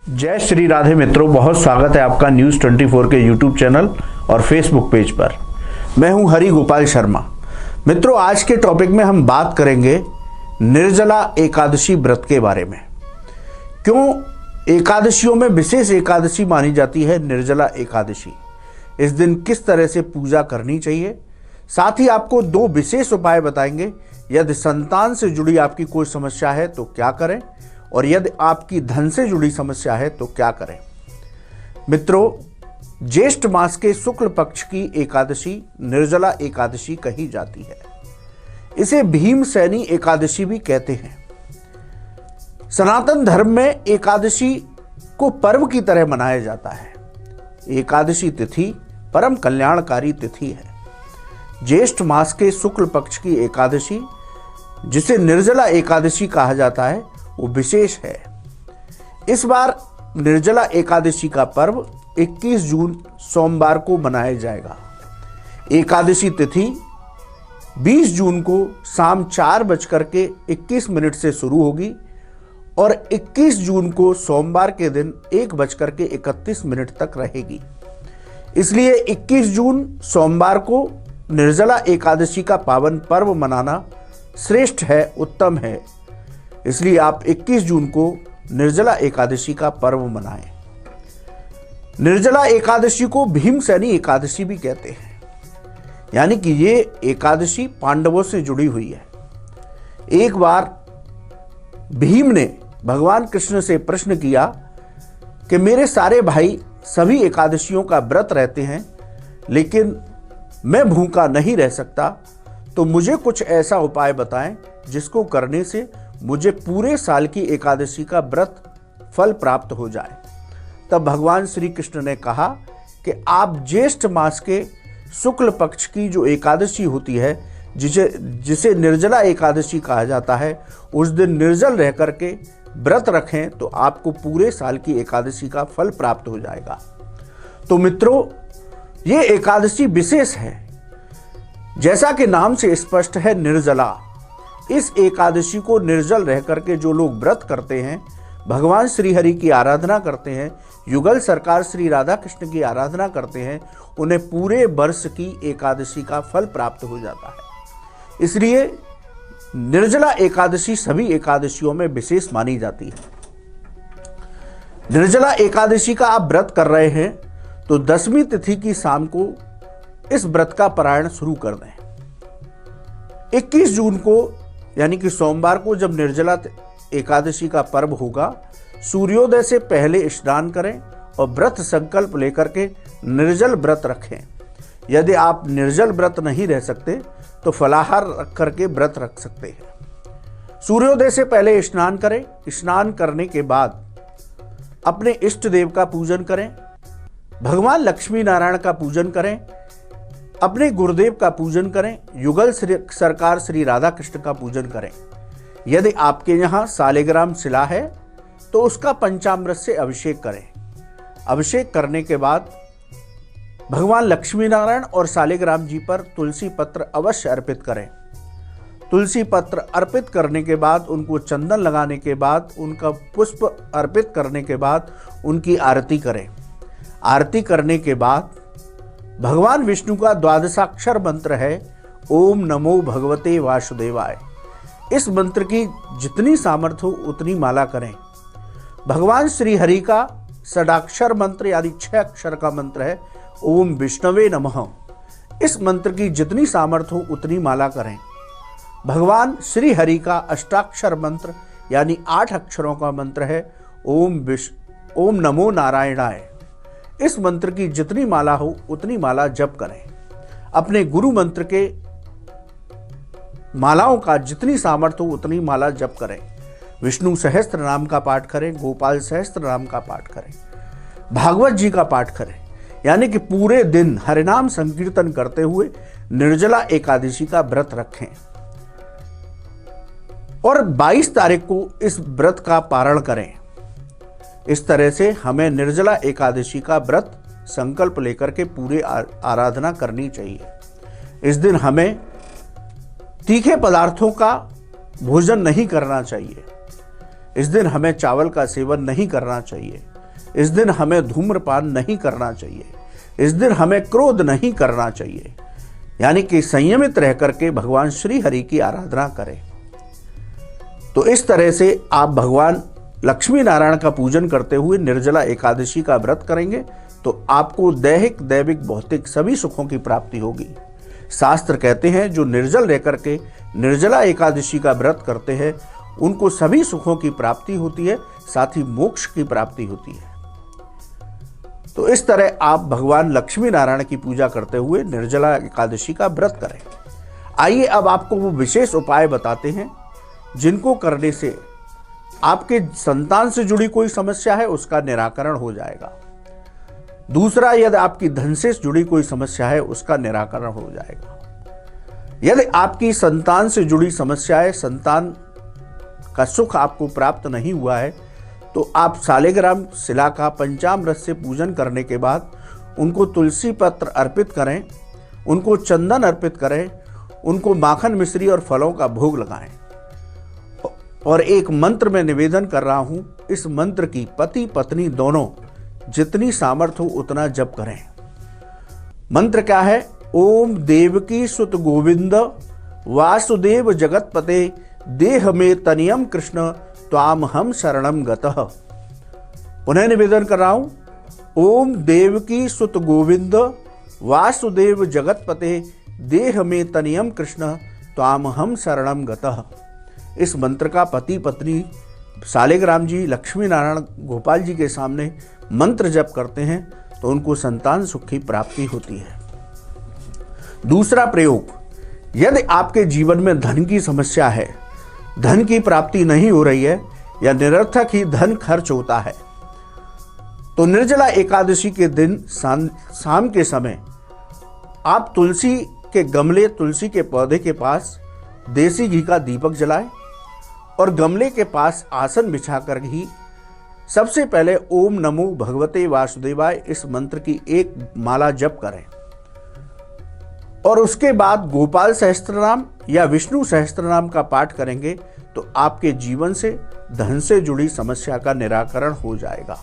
जय श्री राधे मित्रों, बहुत स्वागत है आपका न्यूज़ 24 के यूट्यूब चैनल और फेसबुक पेज पर। मैं हूं हरि गोपाल शर्मा। मित्रों, आज के टॉपिक में हम बात करेंगे निर्जला एकादशी व्रत के बारे में। क्यों एकादशियों में विशेष एकादशी मानी जाती है निर्जला एकादशी, इस दिन किस तरह से पूजा करनी चाहिए, साथ ही आपको 2 विशेष उपाय बताएंगे। यदि संतान से जुड़ी आपकी कोई समस्या है तो क्या करें, और यदि आपकी धन से जुड़ी समस्या है तो क्या करें। मित्रों, ज्येष्ठ मास के शुक्ल पक्ष की एकादशी निर्जला एकादशी कही जाती है। इसे भीमसेनी एकादशी भी कहते हैं। सनातन धर्म में एकादशी को पर्व की तरह मनाया जाता है। एकादशी तिथि परम कल्याणकारी तिथि है। ज्येष्ठ मास के शुक्ल पक्ष की एकादशी, जिसे निर्जला एकादशी कहा जाता है, वो विशेष है। इस बार निर्जला एकादशी का पर्व 21 जून सोमवार को मनाया जाएगा। एकादशी तिथि 20 जून को शाम 4:21 से शुरू होगी और 21 जून को सोमवार के दिन 1:31 तक रहेगी। इसलिए 21 जून सोमवार को निर्जला एकादशी का पावन पर्व मनाना श्रेष्ठ है, उत्तम है। इसलिए आप 21 जून को निर्जला एकादशी का पर्व मनाएं। निर्जला एकादशी को भीमसेनी एकादशी भी कहते हैं, यानी कि ये एकादशी पांडवों से जुड़ी हुई है। एक बार भीम ने भगवान कृष्ण से प्रश्न किया कि मेरे सारे भाई सभी एकादशियों का व्रत रहते हैं, लेकिन मैं भूखा नहीं रह सकता, तो मुझे कुछ ऐसा उपाय बताएं जिसको करने से मुझे पूरे साल की एकादशी का व्रत फल प्राप्त हो जाए। तब भगवान श्री कृष्ण ने कहा कि आप ज्येष्ठ मास के शुक्ल पक्ष की जो एकादशी होती है, जिसे निर्जला एकादशी कहा जाता है, उस दिन निर्जल रह करके व्रत रखें तो आपको पूरे साल की एकादशी का फल प्राप्त हो जाएगा। तो मित्रों, ये एकादशी विशेष है। जैसा कि नाम से स्पष्ट है, निर्जला। इस एकादशी को निर्जल रह करके जो लोग व्रत करते हैं, भगवान श्री हरि की आराधना करते हैं, युगल सरकार श्री राधा कृष्ण की आराधना करते हैं, उन्हें पूरे वर्ष की एकादशी का फल प्राप्त हो जाता है। इसलिए निर्जला एकादशी सभी एकादशियों में विशेष मानी जाती है। निर्जला एकादशी का आप व्रत कर रहे हैं तो 10वीं तिथि की शाम को इस व्रत का पारायण शुरू कर दें। 21 जून को यानी कि सोमवार को जब निर्जला एकादशी का पर्व होगा, सूर्योदय से पहले स्नान करें और व्रत संकल्प लेकर के निर्जल व्रत रखें। यदि आप निर्जल व्रत नहीं रह सकते तो फलाहार रख करके व्रत रख सकते हैं। सूर्योदय से पहले स्नान करें। स्नान करने के बाद अपने इष्ट देव का पूजन करें, भगवान लक्ष्मी नारायण का पूजन करें, अपने गुरुदेव का पूजन करें, युगल सरकार श्री राधा कृष्ण का पूजन करें। यदि आपके यहाँ सालिग्राम शिला है तो उसका पंचामृत से अभिषेक करें। अभिषेक करने के बाद भगवान लक्ष्मी नारायण और सालिग्राम जी पर तुलसी पत्र अवश्य अर्पित करें। तुलसी पत्र अर्पित करने के बाद, उनको चंदन लगाने के बाद, उनका पुष्प अर्पित करने के बाद उनकी आरती करें। आरती करने के बाद भगवान विष्णु का द्वादशाक्षर मंत्र है ओम नमो भगवते वासुदेवाय। इस मंत्र की जितनी सामर्थ्य हो उतनी माला करें। भगवान श्री हरि का षडाक्षर मंत्र यानी 6 अक्षर का मंत्र है ओम विष्णवे नमः। इस मंत्र की जितनी सामर्थ्य हो उतनी माला करें। भगवान श्री हरि का अष्टाक्षर मंत्र यानी 8 अक्षरों का मंत्र है ओम नमो नारायणाय। इस मंत्र की जितनी माला हो उतनी माला जप करें। अपने गुरु मंत्र के मालाओं का जितनी सामर्थ्य हो उतनी माला जप करें। विष्णु सहस्त्र नाम का पाठ करें, गोपाल सहस्त्र नाम का पाठ करें, भागवत जी का पाठ करें, यानी कि पूरे दिन हरिनाम संकीर्तन करते हुए निर्जला एकादशी का व्रत रखें और 22 तारीख को इस व्रत का पारण करें। इस तरह से हमें निर्जला एकादशी का व्रत संकल्प लेकर के पूरे आराधना करनी चाहिए। इस दिन हमें तीखे पदार्थों का भोजन नहीं करना चाहिए। इस दिन हमें चावल का सेवन नहीं करना चाहिए। इस दिन हमें धूम्रपान नहीं करना चाहिए, इस दिन हमें क्रोध नहीं करना चाहिए, यानी कि संयमित रह करके भगवान श्री हरि की आराधना करें। तो इस तरह से आप भगवान लक्ष्मी नारायण का पूजन करते हुए निर्जला एकादशी का व्रत करेंगे तो आपको दैहिक, दैविक, भौतिक सभी सुखों की प्राप्ति होगी। शास्त्र कहते हैं जो निर्जल रह करके निर्जला एकादशी का व्रत करते हैं उनको सभी सुखों की प्राप्ति होती है, साथ ही मोक्ष की प्राप्ति होती है। तो इस तरह आप भगवान लक्ष्मी नारायण की पूजा करते हुए निर्जला एकादशी का व्रत करें। आइए अब आपको वो विशेष उपाय बताते हैं जिनको करने से आपके संतान से जुड़ी कोई समस्या है उसका निराकरण हो जाएगा। दूसरा, यदि आपकी धन से जुड़ी कोई समस्या है उसका निराकरण हो जाएगा। यदि आपकी संतान से जुड़ी समस्या है, संतान का सुख आपको प्राप्त नहीं हुआ है, तो आप सालिग्राम शिला का पंचामृत से पूजन करने के बाद उनको तुलसी पत्र अर्पित करें, उनको चंदन अर्पित करें, उनको माखन, मिश्री और फलों का भोग लगाएं। और एक मंत्र में निवेदन कर रहा हूं, इस मंत्र की पति पत्नी दोनों जितनी सामर्थ्य हो उतना जप करें। मंत्र क्या है? ओम देवकी सुत गोविंद वासुदेव जगतपते देह में तनियम कृष्ण त्वाम हम शरणम गतः। पुनः निवेदन कर रहा हूं, ओम देवकी सुत गोविंद वासुदेव जगतपते देह में तनियम कृष्ण त्वाम हम शरणम गतः। इस मंत्र का पति पत्नी सालिग्राम जी, लक्ष्मी नारायण, गोपाल जी के सामने मंत्र जप करते हैं तो उनको संतान सुख की प्राप्ति होती है। दूसरा प्रयोग, यदि आपके जीवन में धन की समस्या है, धन की प्राप्ति नहीं हो रही है या निरर्थक ही धन खर्च होता है, तो निर्जला एकादशी के दिन शाम के समय आप तुलसी के गमले, तुलसी के पौधे के पास देसी घी का दीपक जलाएं और गमले के पास आसन बिछाकर ही सबसे पहले ओम नमो भगवते वासुदेवाय इस मंत्र की एक माला जप करें और उसके बाद गोपाल सहस्त्रनाम या विष्णु सहस्त्रनाम का पाठ करेंगे तो आपके जीवन से धन से जुड़ी समस्या का निराकरण हो जाएगा।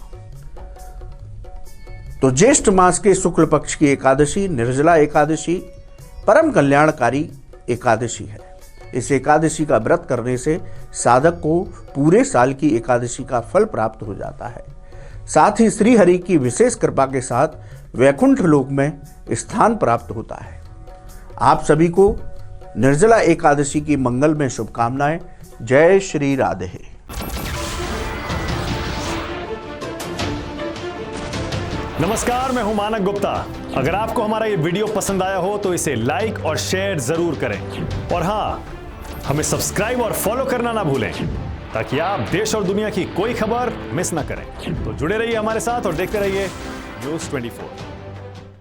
तो ज्येष्ठ मास के शुक्ल पक्ष की एकादशी निर्जला एकादशी परम कल्याणकारी एकादशी है। इस एकादशी का व्रत करने से साधक को पूरे साल की एकादशी का फल प्राप्त हो जाता है। साथ ही श्री हरि की विशेष कृपा के साथ वैकुंठ लोक में स्थान प्राप्त होता है। आप सभी को निर्जला एकादशी की मंगल में शुभकामनाएं। जय श्री राधे। नमस्कार, मैं हूं मानक गुप्ता। अगर आपको हमारा ये वीडियो पसंद आया हो तो इसे लाइक और शेयर जरूर करें और हाँ, हमें सब्सक्राइब और फॉलो करना ना भूलें ताकि आप देश और दुनिया की कोई खबर मिस ना करें। तो जुड़े रहिए हमारे साथ और देखते रहिए न्यूज़ 24।